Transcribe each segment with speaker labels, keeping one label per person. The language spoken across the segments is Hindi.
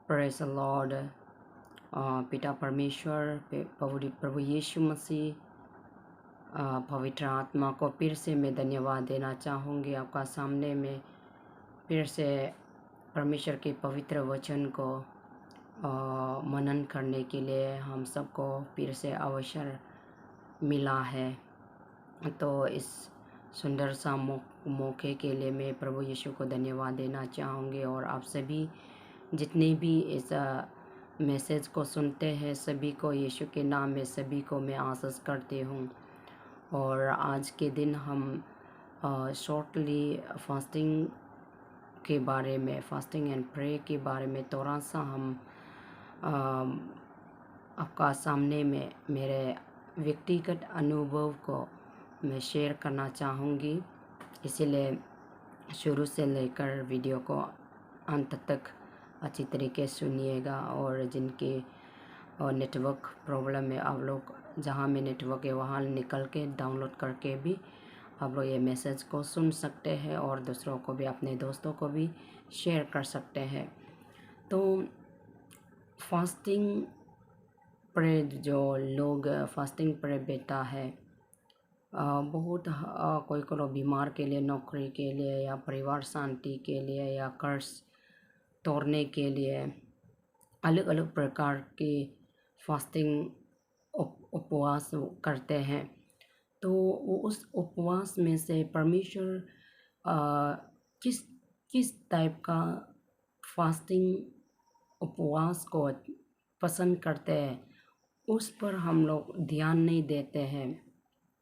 Speaker 1: Praise the Lord. पिता परमेश्वर, प्रभु यीशु मसीह, पवित्र आत्मा को फिर से मैं धन्यवाद देना चाहूँगी। आपका सामने में फिर से परमेश्वर के पवित्र वचन को मनन करने के लिए हम सबको फिर से अवसर मिला है। तो इस सुंदर सा मौके के लिए मैं प्रभु यीशु को धन्यवाद देना चाहूँगी। और आप सभी जितने भी इस मैसेज को सुनते हैं सभी को यीशु के नाम में सभी को मैं आशीष करती हूँ। और आज के दिन हम शॉर्टली फास्टिंग के बारे में, फास्टिंग एंड प्रे के बारे में थोड़ा सा हम आपका सामने में मेरे व्यक्तिगत अनुभव को मैं शेयर करना चाहूँगी। इसीलिए शुरू से लेकर वीडियो को अंत तक अच्छी तरीके से सुनिएगा। और जिनके नेटवर्क प्रॉब्लम है, आप लोग जहाँ में नेटवर्क है वहाँ निकल के डाउनलोड करके भी आप लोग ये मैसेज को सुन सकते हैं और दूसरों को भी, अपने दोस्तों को भी शेयर कर सकते हैं। तो फास्टिंग प्रे, जो लोग फास्टिंग प्रे बैठा है, बहुत कोई बीमार के लिए, नौकरी के लिए, या परिवार शांति के लिए, या कर्ज तोड़ने के लिए अलग अलग प्रकार की फास्टिंग उपवास करते हैं। तो वो उस उपवास में से परमेश्वर किस किस टाइप का फास्टिंग उपवास को पसंद करते हैं उस पर हम लोग ध्यान नहीं देते हैं।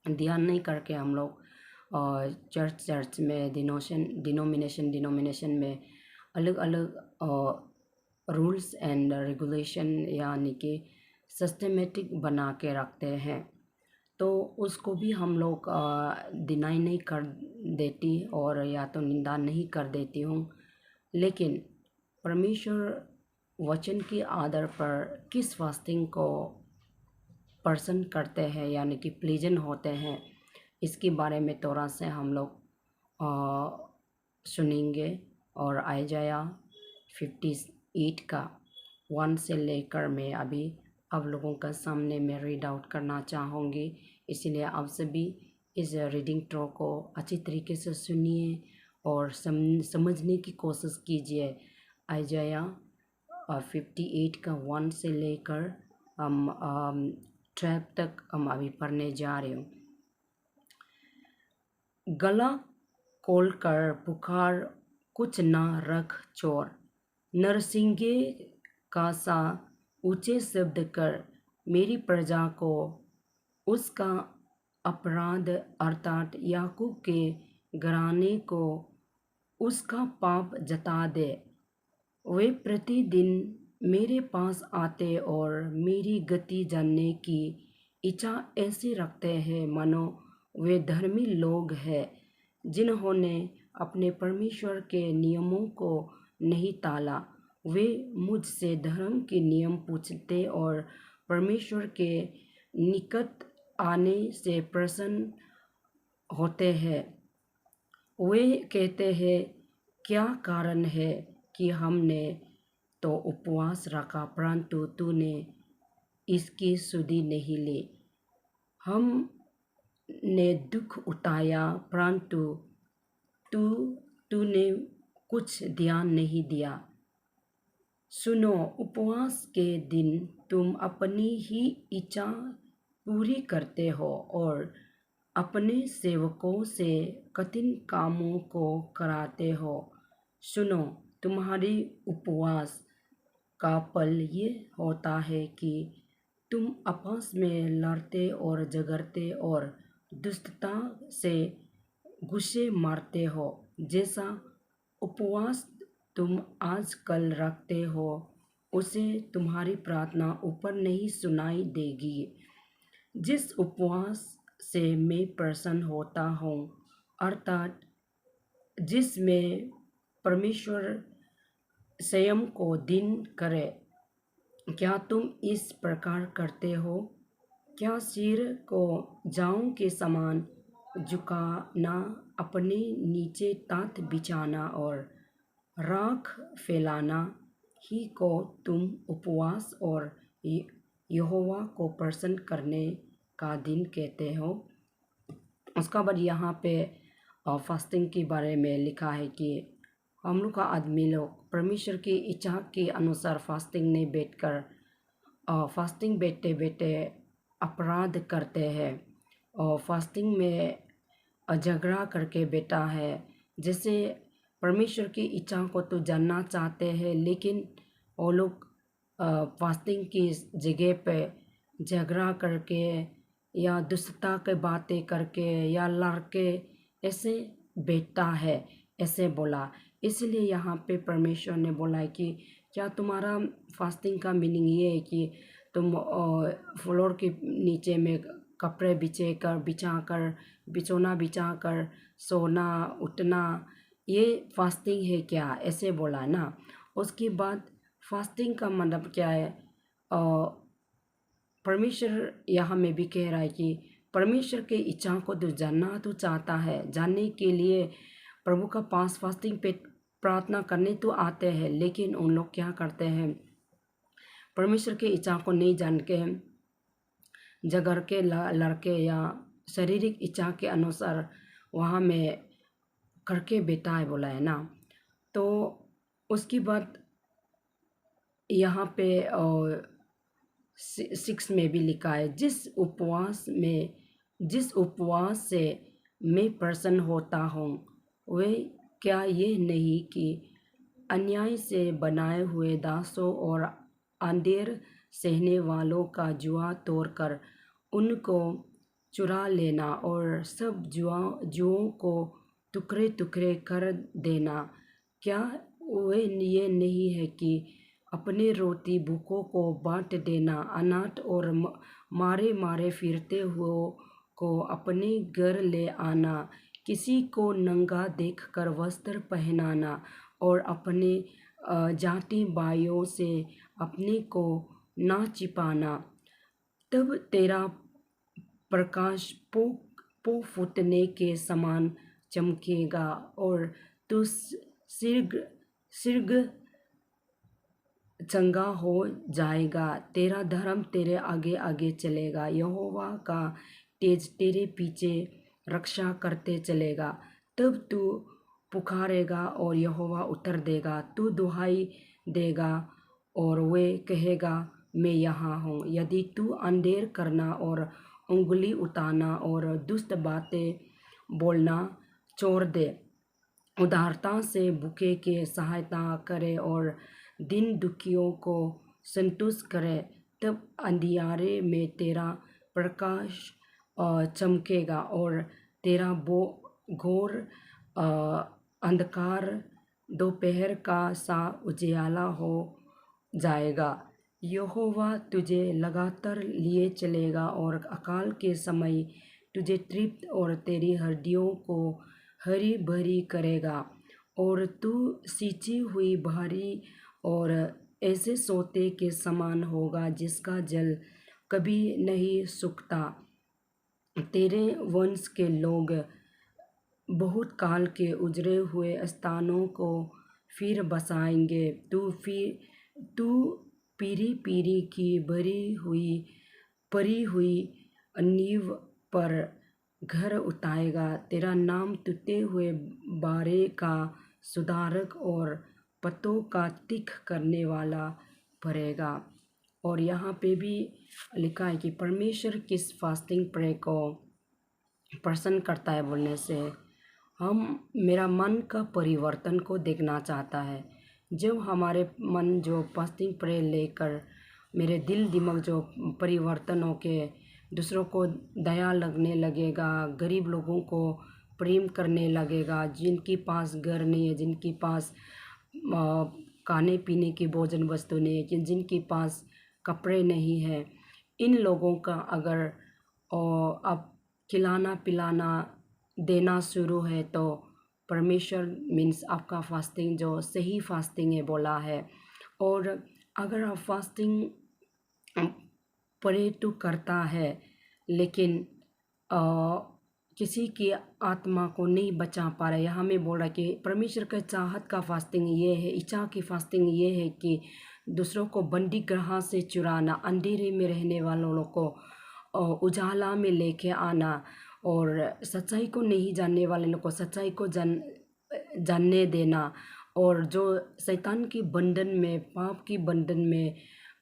Speaker 1: ध्यान नहीं करके हम लोग चर्च में, डिनोमिनेशन में अलग अलग रूल्स एंड रेगुलेशन यानी कि सिस्टमेटिक बना के रखते हैं। तो उसको भी हम लोग डिनाई नहीं कर देती और या तो निंदा नहीं कर देती हूँ। लेकिन परमेश्वर वचन के आधार पर किस फास्टिंग को पसंद करते हैं यानी कि प्लीजेंट होते हैं, इसके बारे में थोड़ा से हम लोग सुनेंगे। और आयजाया 58 का 1 से लेकर मैं अभी आप लोगों का सामने में रीड आउट करना चाहूँगी। इसलिए आप सभी इस रीडिंग ट्रो को अच्छी तरीके से सुनिए और समझने की कोशिश कीजिए। आयजाया 58 का 1 से लेकर हम 12 तक हम अभी पढ़ने जा रहे हूँ। गला खोल कर पुकार, कुछ ना रख चोर, नरसिंगे का सा ऊंचे शब्द कर, मेरी प्रजा को उसका अपराध अर्थात याकूब के घराने को उसका पाप जता दे। वे प्रतिदिन मेरे पास आते और मेरी गति जानने की इच्छा ऐसी रखते हैं मानो वे धर्मी लोग हैं जिन्होंने अपने परमेश्वर के नियमों को नहीं टाला। वे मुझसे धर्म के नियम पूछते और परमेश्वर के निकट आने से प्रसन्न होते हैं। वे कहते हैं, क्या कारण है कि हमने तो उपवास रखा परंतु तूने इसकी सुधि नहीं ली। हमने दुख उठाया परंतु तूने कुछ ध्यान नहीं दिया। सुनो, उपवास के दिन तुम अपनी ही इच्छा पूरी करते हो और अपने सेवकों से कठिन कामों को कराते हो। सुनो, तुम्हारी उपवास का फल ये होता है कि तुम आपस में लड़ते और झगड़ते और दुष्टता से गुस्से मारते हो। जैसा उपवास तुम आजकल रखते हो उसे तुम्हारी प्रार्थना ऊपर नहीं सुनाई देगी। जिस उपवास से मैं प्रसन्न होता हूँ अर्थात जिसमें परमेश्वर स्वयं को दिन करे, क्या तुम इस प्रकार करते हो? क्या सिर को जाऊं के समान झुकाना, अपने नीचे ताट बिछाना और राख फैलाना ही को तुम उपवास और यहोवा को प्रसन्न करने का दिन कहते हो। उसका बाद यहाँ पे फास्टिंग के बारे में लिखा है कि हम लोग का आदमी लोग परमेश्वर की इच्छा के अनुसार फास्टिंग नहीं बैठकर फास्टिंग बैठते बैठते अपराध करते हैं और फास्टिंग में झगड़ा करके बैठा है। जैसे परमेश्वर की इच्छा को तो जानना चाहते हैं, लेकिन वो लोग फास्टिंग की जगह पे झगड़ा करके या दुष्टता के बातें करके या लड़के ऐसे बैठता है, ऐसे बोला। इसलिए यहाँ पे परमेश्वर ने बोला है कि क्या तुम्हारा फास्टिंग का मीनिंग ये है कि तुम फ्लोर के नीचे में कपड़े बिछाकर बिछोना बिछाकर सोना उठना, ये फास्टिंग है क्या, ऐसे बोला ना। उसके बाद फास्टिंग का मतलब क्या है, परमेश्वर यहाँ में भी कह रहा है कि परमेश्वर के इच्छा को तो जानना तो चाहता है, जानने के लिए प्रभु का पास फास्टिंग पे प्रार्थना करने तो आते हैं, लेकिन उन लोग क्या करते हैं, परमेश्वर की इच्छा को नहीं जान के झगड़ के लड़के या शारीरिक इच्छा के अनुसार वहाँ में करके बैठा है, बोला है ना। तो उसके बाद यहाँ पे 6 में भी लिखा है, जिस उपवास से मैं प्रसन्न होता हूँ, वे क्या ये नहीं कि अन्याय से बनाए हुए दासों और अंधेर सहने वालों का जुआ तोड़कर उनको चुरा लेना और सब जुओं को टुकड़े टुकड़े कर देना। क्या वे ये नहीं है कि अपने रोटी भूखों को बांट देना, अनाथ और मारे मारे फिरते हुए को अपने घर ले आना, किसी को नंगा देखकर वस्त्र पहनाना और अपने जाति भाइयों से अपने को ना छिपाना। तब तेरा प्रकाश फूटने के समान चमकेगा और तू शीघ्र चंगा हो जाएगा। तेरा धर्म तेरे आगे आगे चलेगा, यहोवा का तेज तेरे पीछे रक्षा करते चलेगा। तब तू पुकारेगा और यहोवा उत्तर देगा, तू दुहाई देगा और वे कहेगा मैं यहाँ हूँ। यदि तू अंधेर करना और उंगली उठाना और दुष्ट बातें बोलना छोड़ दे, उदारता से भूखे के सहायता करे और दिन दुखियों को संतुष्ट करे, तब अंधियारे में तेरा प्रकाश चमकेगा और तेरा घोर अंधकार दोपहर का सा उजियाला हो जाएगा। यहोवा तुझे लगातार लिए चलेगा और अकाल के समय तुझे तृप्त और तेरी हड्डियों को हरी भरी करेगा और तू सींची हुई भारी और ऐसे सोते के समान होगा जिसका जल कभी नहीं सूखता। तेरे वंश के लोग बहुत काल के उजड़े हुए स्थानों को फिर बसाएंगे। तू पीढ़ी पीढ़ी की परी हुई नींव पर घर उठाएगा। तेरा नाम टूटे हुए बारे का सुधारक और पतों का ठीक करने वाला पड़ेगा। और यहाँ पे भी लिखा है कि परमेश्वर किस फास्टिंग प्रे को प्रसन्न करता है बोलने से, मेरा मन का परिवर्तन को देखना चाहता है। जब हमारे मन जो फास्टिंग प्रे लेकर मेरे दिल दिमाग जो परिवर्तन होके दूसरों को दया लगने लगेगा, गरीब लोगों को प्रेम करने लगेगा, जिनके पास घर नहीं है, जिनके पास खाने पीने की भोजन वस्तु नहीं है, जिनके पास कपड़े नहीं है, इन लोगों का अगर अब खिलाना पिलाना देना शुरू है तो परमेश्वर मीन्स आपका फास्टिंग जो सही फास्टिंग है बोला है। और अगर आप फास्टिंग परे तो करता है, लेकिन किसी की आत्मा को नहीं बचा पा रहे। यहाँ में बोल रहा है कि परमेश्वर का चाहत का फास्टिंग ये है, इच्छा की फास्टिंग ये है कि दूसरों को बंदी ग्रह से चुराना, अंधेरे में रहने वालों को उजाला में लेके आना, और सच्चाई को नहीं जानने वाले लोग को सच्चाई को जानने देना, और जो शैतान के बंधन में, पाप की बंधन में,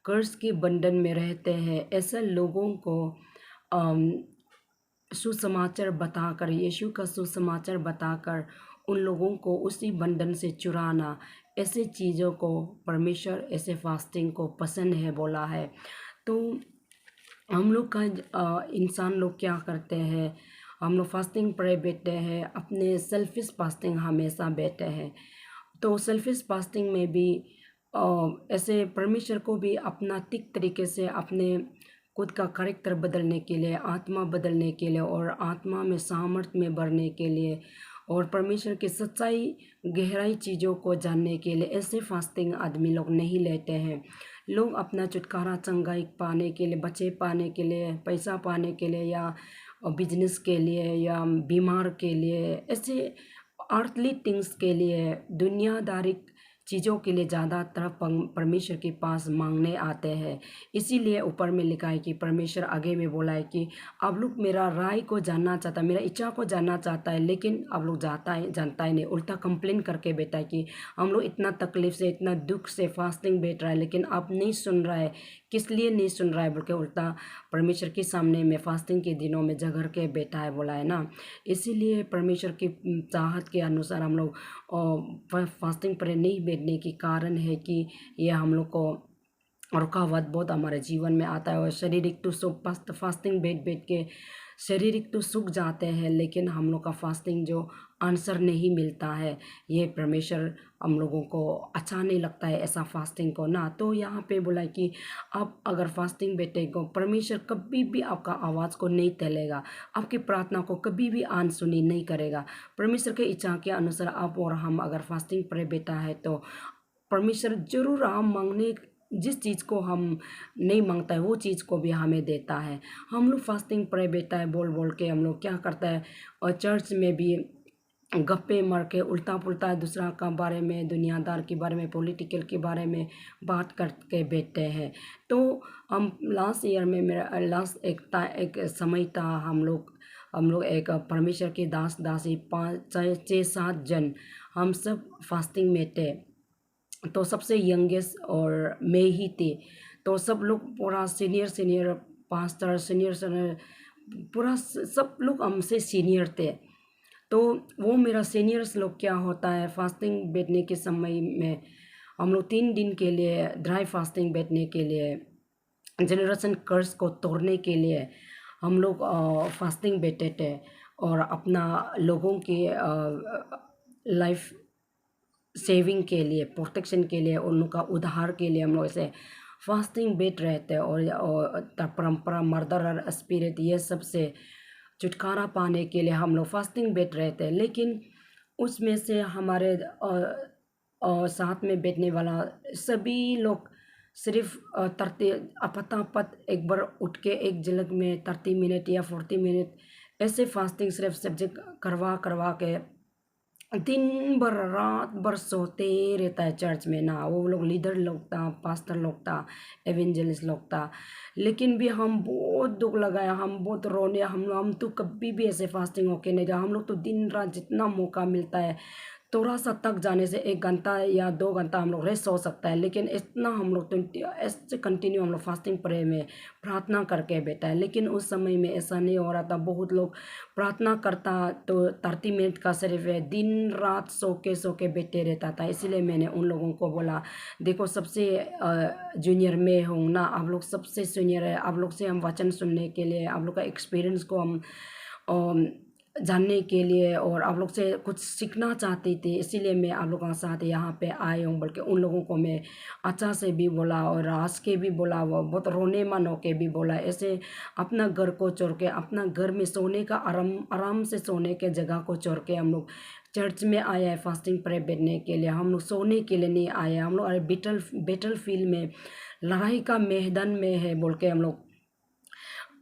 Speaker 1: कर्ज के बंधन में रहते हैं, ऐसे लोगों को अम, सुसमाचार बताकर, यीशु का सुसमाचार बताकर उन लोगों को उसी बंधन से चुराना, ऐसे चीज़ों को परमेश्वर ऐसे फास्टिंग को पसंद है बोला है। तो हम लोग का इंसान लोग क्या करते हैं, हम लोग फास्टिंग पर बैठते हैं, अपने सेल्फिश फास्टिंग हमेशा बैठे हैं। तो सेल्फिश फास्टिंग में भी ऐसे परमेश्वर को भी अपना ठीक तरीके से अपने खुद का कैरेक्टर बदलने के लिए, आत्मा बदलने के लिए, और आत्मा में सामर्थ्य में बढ़ने के लिए, और परमेश्वर की सच्चाई गहराई चीज़ों को जानने के लिए ऐसे फास्टिंग आदमी लोग नहीं लेते हैं। लोग अपना छुटकारा चंगाई पाने के लिए, बच्चे पाने के लिए, पैसा पाने के लिए, या बिजनेस के लिए, या बीमार के लिए, ऐसे अर्थली थिंग्स के लिए, दुनियादारी चीज़ों के लिए ज़्यादातर परमेश्वर के पास मांगने आते हैं। इसीलिए ऊपर में लिखा है कि परमेश्वर आगे में बोला है कि आप लोग मेरा राय को जानना चाहता है, मेरा इच्छा को जानना चाहता है, लेकिन आप लोग जानता ही नहीं, उल्टा कंप्लेन करके बैठा है कि हम लोग इतना तकलीफ से, इतना दुख से फास्टिंग बैठ रहा है, लेकिन आप नहीं सुन रहा है। किस लिए नहीं सुन रहा है बोल के उल्टा परमेश्वर के सामने में फास्टिंग के दिनों में झगड़ के बैठा है बोला है ना। इसीलिए परमेश्वर की चाहत के अनुसार हम लोग फास्टिंग पर नहीं बैठने के कारण है कि यह हम लोग को रुकावट बहुत हमारे जीवन में आता है, और शारीरिक तो सुख, फास्टिंग बैठ बैठ के शारीरिक तो सूख जाते हैं, लेकिन हम लोग का फास्टिंग जो आंसर नहीं मिलता है, ये परमेश्वर हम लोगों को अच्छा नहीं लगता है ऐसा फास्टिंग को ना। तो यहाँ पे बोला है कि आप अगर फास्टिंग बैठेगा, परमेश्वर कभी भी आपका आवाज़ को नहीं टलेगा, आपकी प्रार्थना को कभी भी अनसुनी नहीं करेगा। परमेश्वर के इच्छा के अनुसार आप और हम अगर फास्टिंग पर बैठा है तो परमेश्वर जरूर हम मांगने जिस चीज़ को हम नहीं मांगता है वो चीज़ को भी हमें देता है। हम लोग फास्टिंग पर बैठा है बोल बोल के हम लोग क्या करता है, और चर्च में भी गप्पे मार के उल्टा पुल्टा दूसरा का बारे में, दुनियादार के बारे में, पॉलिटिकल के बारे में बात करके बैठते हैं। तो हम लास्ट ईयर में, मेरा लास्ट एक समय था, हम लोग एक परमेश्वर के दास दासी 5 6 7 जन हम सब फास्टिंग में थे। तो सबसे यंगेस्ट और मैं ही थी। तो सब लोग पूरा सीनियर पास्टर, सीनियर पूरा सब लोग हमसे सीनियर थे। तो वो मेरा सीनियर्स लोग क्या होता है, फास्टिंग बैठने के समय में हम लोग 3 दिन के लिए ड्राई फास्टिंग बैठने के लिए, जनरेशन कर्स को तोड़ने के लिए हम लोग फास्टिंग बैठे थे, और अपना लोगों की लाइफ सेविंग के लिए, प्रोटेक्शन के लिए, उनका उद्धार के लिए हम लोग ऐसे फास्टिंग बैठ रहे थे, और परंपरा, मर्डर और स्पिरिट, ये सब से छुटकारा पाने के लिए हम लोग फास्टिंग बैठ रहे थे। लेकिन उसमें से हमारे साथ में बैठने वाला सभी लोग सिर्फ पतापत एक बार उठ के एक झलक में 30 मिनट या 40 मिनट ऐसे फास्टिंग सिर्फ सब्जेक्ट करवा करवा के दिन भर रात भर सोते रहता है चर्च में ना। वो लोग लीडर लोग था, पास्टर लोग था, एवेंजलिस्ट लोग था, लेकिन भी हम बहुत दुख लगाया, हम बहुत रोने, हम तो कभी भी ऐसे फास्टिंग होके नहीं गया। हम लोग तो दिन रात जितना मौका मिलता है, थोड़ा सा तक जाने से 1 घंटा या 2 घंटा हम लोग रेस्ट हो सकता है, लेकिन इतना हम लोग 20 ऐसे कंटिन्यू हम लोग फास्टिंग प्रे में प्रार्थना करके बैठा है। लेकिन उस समय में ऐसा नहीं हो रहा था। बहुत लोग प्रार्थना करता तो 30 मिनट का सिर्फ है, दिन रात सो के बैठे रहता था। इसीलिए मैंने उन लोगों को बोला, देखो सबसे जूनियर मैं हूँ ना, आप लोग सबसे सीनियर है, आप लोग से हम वचन सुनने के लिए, आप लोग का एक्सपीरियंस को हम जानने के लिए और आप लोग से कुछ सीखना चाहती थी, इसीलिए मैं आप लोगों के साथ यहाँ पे आई हूँ। बल्कि उन लोगों को मैं अच्छा से भी बोला और हंस के भी बोला, वो बहुत रोने मन होके भी बोला। ऐसे अपना घर को छोड़ के, अपना घर में सोने का आराम से सोने के जगह को छोड़ के हम लोग चर्च में आए हैं फास्टिंग प्रे बैठने के लिए। हम लोग सोने के लिए नहीं आए, हम लोग बैटल फील्ड में, लड़ाई का मैदान में है बोल के हम लोग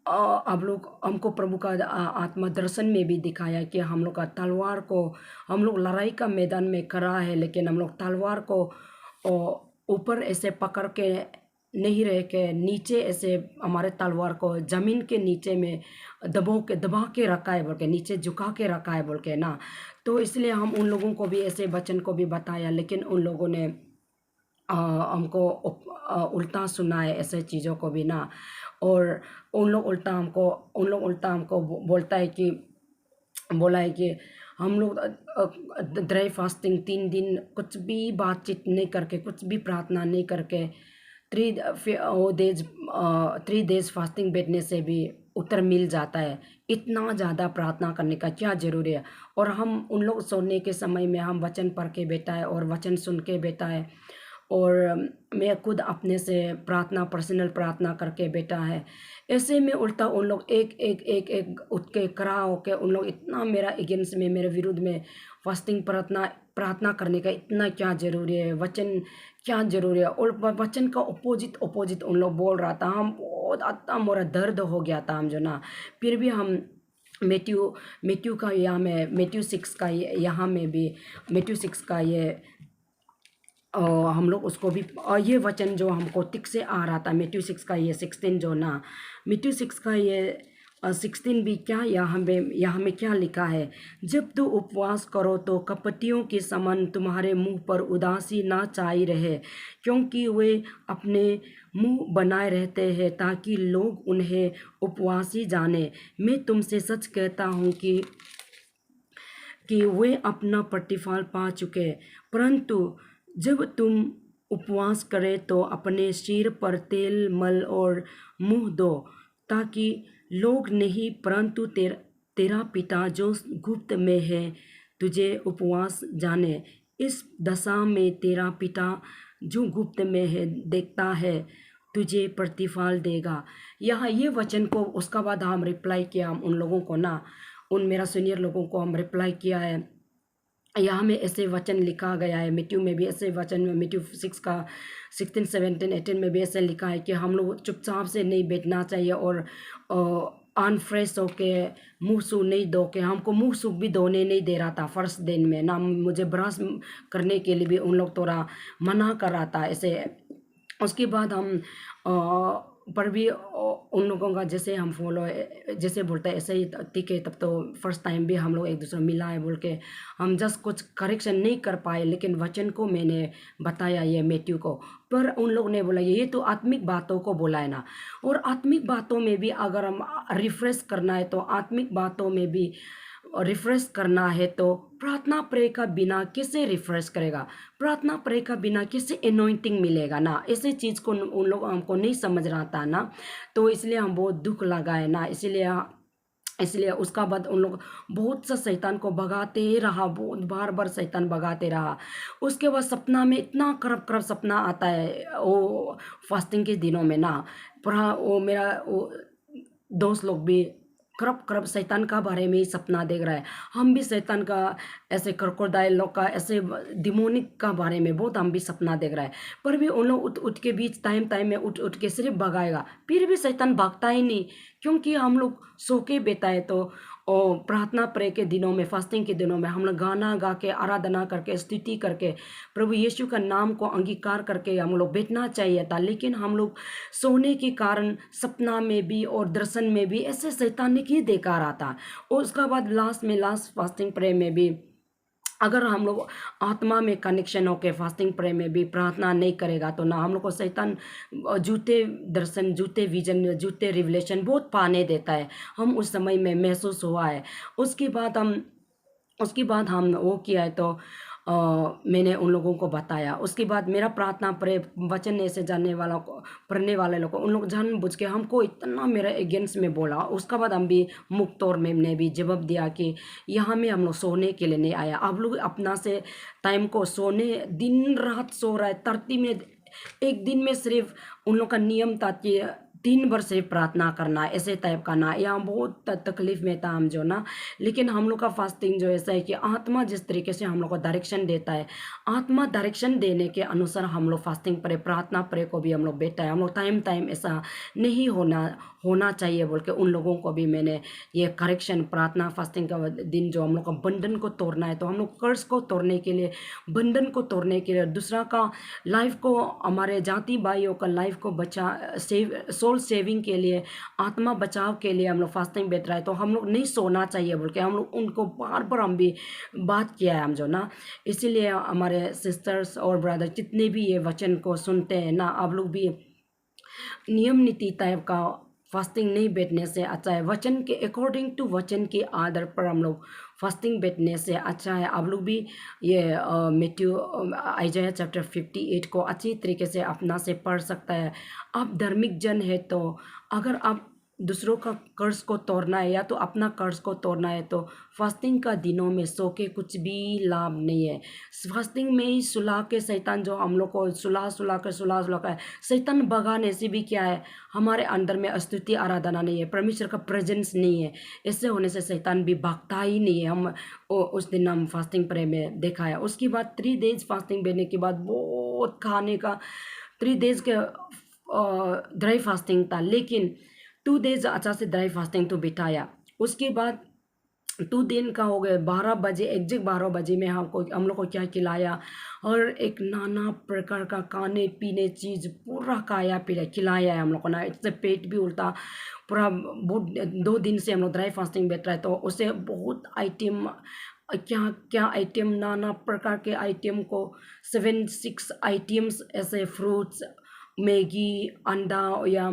Speaker 1: आप लोग हमको प्रभु का आत्मा दर्शन में भी दिखाया कि हम लोग का तलवार को, हम लोग लड़ाई का मैदान में खड़ा है लेकिन हम लोग तलवार को ऊपर ऐसे पकड़ के नहीं रह के नीचे ऐसे हमारे तलवार को जमीन के नीचे में दबा के रखा है बोल के, नीचे झुका के रखा है बोल के ना। तो इसलिए हम उन लोगों को भी ऐसे वचन को भी बताया, लेकिन उन लोगों ने हमको उल्टा सुना है ऐसे चीज़ों को भी ना। और उन लोग उल्टा हमको बोला है कि हम लोग ड्राई फास्टिंग 3 दिन कुछ भी बातचीत नहीं करके, कुछ भी प्रार्थना नहीं करके 3 डेज फास्टिंग बैठने से भी उत्तर मिल जाता है। इतना ज़्यादा प्रार्थना करने का क्या ज़रूरी है। और हम उन लोग सोने के समय में हम वचन पढ़ के बैठा है और वचन सुन के बैठा है। और मैं खुद अपने से प्रार्थना, पर्सनल प्रार्थना करके बैठा है। ऐसे में उल्टा उन लोग एक एक एक एक उठ के खड़ा होके उन लोग इतना मेरा अगेंस्ट में, मेरे विरुद्ध में फास्टिंग प्रार्थना प्रार्थना करने का इतना क्या ज़रूरी है, वचन क्या ज़रूरी है। और वचन का अपोजिट उन लोग बोल रहा था। हम बहुत आता मोरा दर्द हो गया था हम जो ना। फिर भी हम मैथ्यू का यहाँ में मैथ्यू 6 का यहाँ में भी मैथ्यू 6 का ये हम लोग उसको भी ये वचन जो हमको टिक से आ रहा था, मैथ्यू 6 का ये 16 जो ना, मैथ्यू 6 का ये 16 भी क्या यहाँ में क्या लिखा है। जब तो उपवास करो तो कपटियों के समान तुम्हारे मुंह पर उदासी ना छाई रहे, क्योंकि वे अपने मुंह बनाए रहते हैं ताकि लोग उन्हें उपवासी जाने। मैं तुमसे सच कहता हूँ कि वे अपना प्रतिफल पा चुके। परंतु जब तुम उपवास करें तो अपने सिर पर तेल मल और मुंह दो, ताकि लोग नहीं परंतु तेरा पिता जो गुप्त में है तुझे उपवास जाने। इस दशा में तेरा पिता जो गुप्त में है देखता है तुझे प्रतिफल देगा। यहाँ ये वचन को उसका बाद हम रिप्लाई किया, हम उन लोगों को ना, उन मेरा सीनियर लोगों को हम रिप्लाई किया है। यहाँ में ऐसे वचन लिखा गया है, मैथ्यू में भी ऐसे वचन में मैथ्यू 6 का 16, 17, 18 में भी ऐसे लिखा है कि हम लोग चुपचाप से नहीं बैठना चाहिए और अनफ्रेश होके मुंह सूख नहीं धो के, हमको मुंह सूख भी धोने नहीं दे रहा था फर्स्ट दिन में ना। मुझे ब्रश करने के लिए भी उन लोग थोड़ा मना कर रहा था ऐसे। उसके बाद हम पर भी उन लोगों का जैसे हम फॉलो जैसे बोलते हैं ऐसे ही ठीक है। तब तो फर्स्ट टाइम भी हम लोग एक दूसरे मिला है बोल के हम जस्ट कुछ करेक्शन नहीं कर पाए, लेकिन वचन को मैंने बताया ये मैथ्यू को। पर उन लोग ने बोला ये तो आत्मिक बातों को बोला है ना। और आत्मिक बातों में भी अगर हम रिफ्रेश करना है तो आत्मिक बातों में भी रिफ्रेश करना है तो प्रार्थना प्रे का बिना कैसे रिफ्रेश करेगा, प्रार्थना प्रे का बिना कैसे एनॉइंटिंग मिलेगा ना। ऐसे चीज़ को उन लोग हमको नहीं समझ रहा था ना, तो इसलिए हम बहुत दुख लगा है ना। इसलिए उसका बाद उन लोग बहुत सा शैतान को भगाते ही रहा, बहुत बार बार शैतान भगाते रहा। उसके बाद सपना में इतना खराब सपना आता है वो फास्टिंग के दिनों में ना। पर वो मेरा वो दोस्त लोग भी खरब शैतान का बारे में ही सपना देख रहा है। हम भी शैतान का ऐसे क्रोकोडाइल लोग का ऐसे डिमोनिक का बारे में बहुत हम भी सपना देख रहा है। पर भी उन लोग उठ के बीच टाइम में उठ के सिर्फ भगाएगा, फिर भी शैतान भागता ही नहीं, क्योंकि हम लोग सो के बेता है। तो और प्रार्थना प्रे के दिनों में, फास्टिंग के दिनों में हम लोग गाना गा के, आराधना करके, स्तुति करके, प्रभु यीशु का नाम को अंगीकार करके हम लोग बैठना चाहिए था। लेकिन हम लोग सोने के कारण सपना में भी और दर्शन में भी ऐसे शैतान ने ही देखा रहा था। और उसका बाद लास्ट फास्टिंग प्रे में भी अगर हम लोग आत्मा में कनेक्शन होके फास्टिंग प्रे में भी प्रार्थना नहीं करेगा तो ना हम लोग को शैतान झूठे दर्शन, झूठे विजन, झूठे रिवलेशन बहुत पाने देता है। हम उस समय में महसूस हुआ है। उसके बाद हम वो किया है तो मैंने उन लोगों को बताया। उसके बाद मेरा प्रार्थना प्रे वचन ऐसे जानने वाला को, पढ़ने वाले लोग को, उन लोग जानबूझ के हमको इतना मेरे अगेंस्ट में बोला। उसका बाद हम भी मुक्त तौर में ने भी जवाब दिया कि यहाँ में हम लोग सोने के लिए नहीं आया। आप लोग अपना से टाइम को सोने, दिन रात सो रहा है 30 मिनट एक दिन में। सिर्फ उन लोग का नियम था कि दिन भर सिर्फ प्रार्थना करना, ऐसे टाइप का ना, यहाँ बहुत तकलीफ में था हम जो ना। लेकिन हम लोग का फास्टिंग जो ऐसा है कि आत्मा जिस तरीके से हम लोग को डायरेक्शन देता है, आत्मा डायरेक्शन देने के अनुसार हम लोग फास्टिंग परे, प्रार्थना परे को भी हम लोग बैठा है। हम लोग टाइम टाइम ऐसा नहीं होना चाहिए बोल के उन लोगों को भी मैंने ये करेक्शन, प्रार्थना फास्टिंग का दिन जो हम लोग का बंधन को तोड़ना है, तो हम लोग कर्ज को तोड़ने के लिए, बंधन को तोड़ने के लिए, दूसरा का लाइफ को, हमारे जाति भाइयों का लाइफ को सोल सेविंग के लिए, आत्मा बचाव के लिए हम लोग फास्टिंग बैठ रहा है। तो हम लोग नहीं सोना चाहिए बोल के हम लोग उनको बार बार हम भी बात किया है हम जो ना। इसीलिए हमारे सिस्टर्स और ब्रदर जितने भी ये वचन को सुनते हैं ना, आप लोग भी नियम नीति टाइप का फास्टिंग नहीं बैठने से अच्छा है, वचन के अकॉर्डिंग टू वचन के आधार पर हम लोग फास्टिंग बैठने से अच्छा है। आप लोग भी ये मैथ्यू आइजाया चैप्टर 58 को अच्छी तरीके से अपना से पढ़ सकता है। आप धार्मिक जन है तो अगर आप दूसरों का कर्ज को तोड़ना है या तो अपना कर्ज को तोड़ना है, तो फास्टिंग का दिनों में सो के कुछ भी लाभ नहीं है। फास्टिंग में ही सुला के शैतान जो हम लोग को सुला कर शैतान भगाने से भी क्या है, हमारे अंदर में स्तुति आराधना नहीं है, परमेश्वर का प्रेजेंस नहीं है। ऐसे होने से शैतान भी भागता ही नहीं है। हम उस दिन हम फास्टिंग प्रे में देखा है। उसके बाद 3 डेज फास्टिंग बैठने के बाद बहुत खाने का 3 डेज के ड्राई फास्टिंग था, लेकिन 2 डेज अच्छा से ड्राई फास्टिंग तो बिताया। उसके बाद 2 दिन का हो गए, 12 बजे एग्जैक्ट 12 बजे में हम लोग को क्या खिलाया, और एक नाना प्रकार का खाने पीने चीज़ पूरा खाया पिला खिलाया है हम लोग को ना। इससे पेट भी उल्टा पूरा, बहुत 2 दिन से हम लोग ड्राई फास्टिंग बैठ रहा है, तो उसे बहुत आइटम, क्या क्या आइटम, नाना प्रकार के आइटम को 7-6 आइटम्स, ऐसे फ्रूट्स, मैगी, अंडा या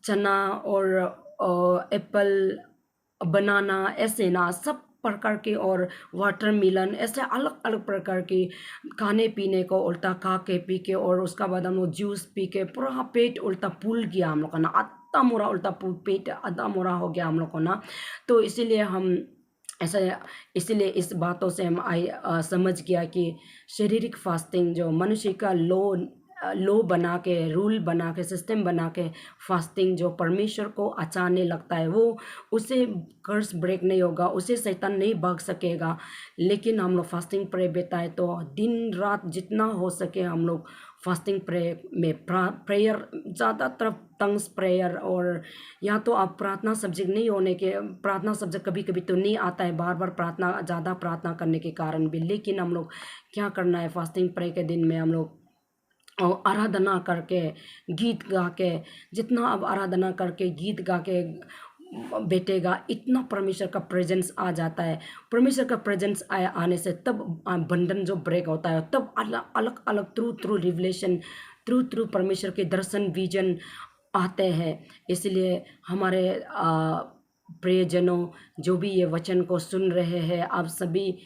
Speaker 1: चना और एप्पल, बनाना, ऐसे ना सब प्रकार के, और वाटरमेलन, ऐसे अलग अलग प्रकार के खाने पीने को उल्टा खा के पी के, और उसका बाद हम लोग जूस पी के पूरा पेट उल्टा फूल गया हम लोग का ना, आधा मोरा उल्टा पेट आधा मोरा हो गया हम लोग को ना। तो इसीलिए हम ऐसा, इसीलिए इस बातों से हम समझ गया कि शारीरिक फास्टिंग जो मनुष्य का लो बना के, रूल बना के, सिस्टम बना के फास्टिंग जो परमेश्वर को अचाने लगता है, वो उसे कर्स ब्रेक नहीं होगा, उसे शैतान नहीं भाग सकेगा। लेकिन हम लोग फास्टिंग प्रे बैठा है तो दिन रात जितना हो सके हम लोग फास्टिंग प्रे में प्रेयर, ज़्यादातर टंग्स प्रेयर, और या तो आप प्रार्थना सब्जेक्ट नहीं होने के, प्रार्थना सब्जेक्ट कभी कभी तो नहीं आता है बार बार प्रार्थना, ज़्यादा प्रार्थना करने के कारण भी। लेकिन हम लोग क्या करना है, फास्टिंग प्रे के दिन में हम लोग और आराधना करके, गीत गा के, जितना अब आराधना करके गीत गा के बैठेगा, इतना परमेश्वर का प्रेजेंस आ जाता है। परमेश्वर का प्रेजेंस आने से तब बंधन जो ब्रेक होता है, तब अलग अलग अलग थ्रू रिवलेशन, थ्रू परमेश्वर के दर्शन, विजन आते हैं। इसलिए हमारे प्रियजनों, जो भी ये वचन को सुन रहे हैं, आप सभी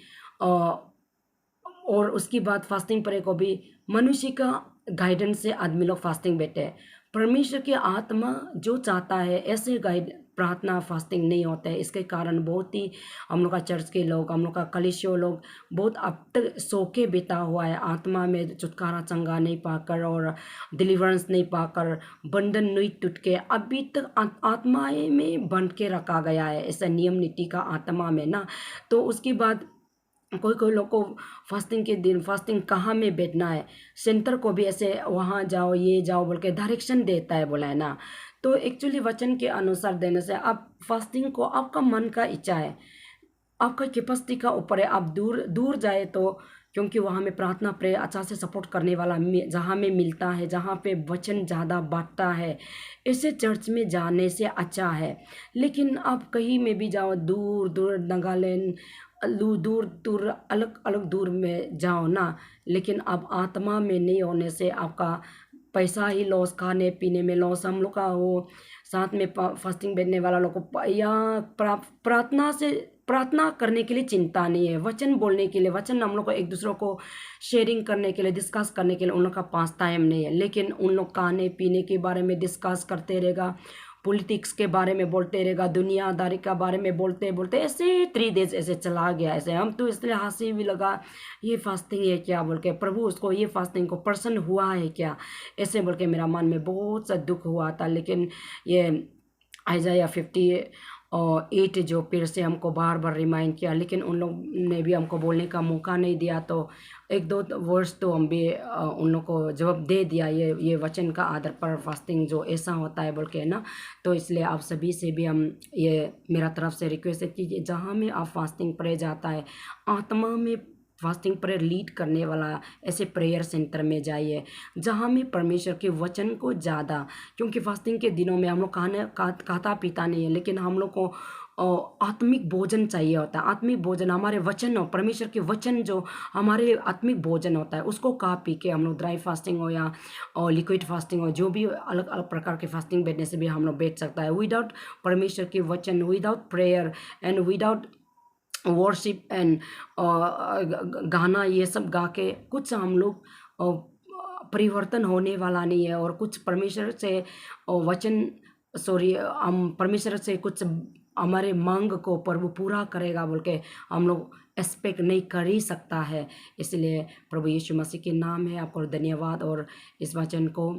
Speaker 1: और उसकी बाद फास्टिंग परे को भी मनुष्य का गाइडेंस से आदमी लोग फास्टिंग बैठे हैं। परमेश्वर की आत्मा जो चाहता है ऐसे गाइड प्रार्थना फास्टिंग नहीं होता है। इसके कारण बहुत ही हम लोग का चर्च के लोग, हम लोग का कलीसिया लोग बहुत अब तक सो के बिता हुआ है, आत्मा में छुटकारा चंगा नहीं पाकर और डिलीवरेंस नहीं पाकर, बंधन नहीं टूट के अभी तक आत्मा में बंध के रखा गया है, ऐसा नियम नीति का आत्मा में ना। तो उसके बाद कोई लोग को फास्टिंग के दिन फास्टिंग कहाँ में बैठना है, सेंटर को भी ऐसे वहाँ जाओ ये जाओ बोल के डायरेक्शन देता है, बोला है ना। तो एक्चुअली वचन के अनुसार देने से आप फास्टिंग को आपका मन का इच्छा है, आपका कैपेसिटी का ऊपर है। आप दूर दूर जाए तो, क्योंकि वहाँ में प्रार्थना प्रे अच्छा से सपोर्ट करने वाला जहाँ में मिलता है, जहाँ पे वचन ज़्यादा बांटता है, ऐसे चर्च में जाने से अच्छा है। लेकिन आप कहीं में भी जाओ, दूर दूर नागालैंड, दूर दूर अलग अलग दूर में जाओ ना, लेकिन आप आत्मा में नहीं होने से आपका पैसा ही लॉस, खाने पीने में लॉस। हम लोग का वो साथ में फास्टिंग बैठने वाला लोग को या प्रार्थना से, प्रार्थना करने के लिए चिंता नहीं है, वचन बोलने के लिए, वचन हम लोग को एक दूसरों को शेयरिंग करने के लिए, डिस्कस करने के लिए उन लोग का पास टाइम नहीं है। लेकिन उन लोग खाने पीने के बारे में डिस्कस करते रहेगा, पॉलिटिक्स के बारे में बोलते रहेगा, दुनियादारी के बारे में बोलते बोलते ऐसे 3 डेज ऐसे चला गया। ऐसे हम तो इसलिए हंसी भी लगा, ये फास्टिंग है क्या बोल के, प्रभु उसको ये फास्टिंग को प्रसन्न हुआ है क्या, ऐसे बोल के मेरा मन में बहुत सा दुख हुआ था। लेकिन ये आइजाया 58 जो फिर से हमको बार बार रिमाइंड किया, लेकिन उन लोग ने भी हमको बोलने का मौका नहीं दिया। तो एक दो वर्ड्स तो हम भी उन लोग को जवाब दे दिया, ये वचन का आधार पर फास्टिंग जो ऐसा होता है बोल के, है ना। तो इसलिए आप सभी से भी हम ये मेरा तरफ से रिक्वेस्ट है कि जहाँ में आप फास्टिंग प्रे जाता है, आत्मा में फास्टिंग प्रेयर लीड करने वाला ऐसे प्रेयर सेंटर में जाइए जहाँ में परमेश्वर के वचन को ज़्यादा, क्योंकि फास्टिंग के दिनों में हम लोग खाता पीता नहीं है, लेकिन हम लोग को आत्मिक भोजन चाहिए होता है। आत्मिक भोजन हमारे वचन हो, परमेश्वर के वचन जो हमारे आत्मिक भोजन होता है, उसको खा पी के हम लोग ड्राई फास्टिंग हो या लिक्विड फास्टिंग हो, जो भी अलग अलग प्रकार के फास्टिंग बैठने से भी हम लोग बैठ सकता है। विदाउट परमेश्वर के वचन, without prayer and without worship and गाना ये सब गा के कुछ हम लोग परिवर्तन होने वाला नहीं है। और कुछ परमेश्वर से वचन हम परमेश्वर से कुछ हमारे मांग को प्रभु पूरा करेगा बोल के हम लोग एक्सपेक्ट नहीं कर ही सकता है। इसलिए प्रभु यीशु मसीह के नाम है आपको धन्यवाद। और इस वचन को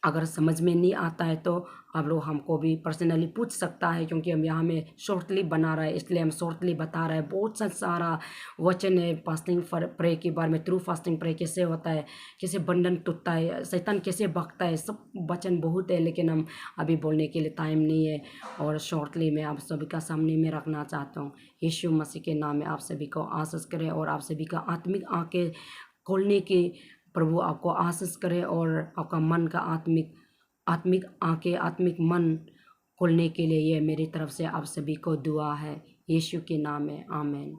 Speaker 1: अगर समझ में नहीं आता है तो आप लोग हमको भी पर्सनली पूछ सकता है, क्योंकि हम यहाँ में शॉर्टली बना रहा है, इसलिए हम शॉर्टली बता रहे हैं। बहुत सारा वचन है फास्टिंग प्रे के बारे में, थ्रू फास्टिंग प्रे कैसे होता है, कैसे बंधन टूटता है, शैतान कैसे भगता है, सब वचन बहुत है, लेकिन हम अभी बोलने के लिए टाइम नहीं है। और शॉर्टली मैं आप सभी का सामने में रखना चाहता हूँ। यीशु मसीह के नाम में आप सभी को आशीष करें और आप सभी का आत्मिक आंखें खोलने की प्रभु आपको आशीष करे और आपका मन का आत्मिक आंखें, आत्मिक मन खोलने के लिए ये मेरी तरफ से आप सभी को दुआ है। यीशु के नाम में आमीन।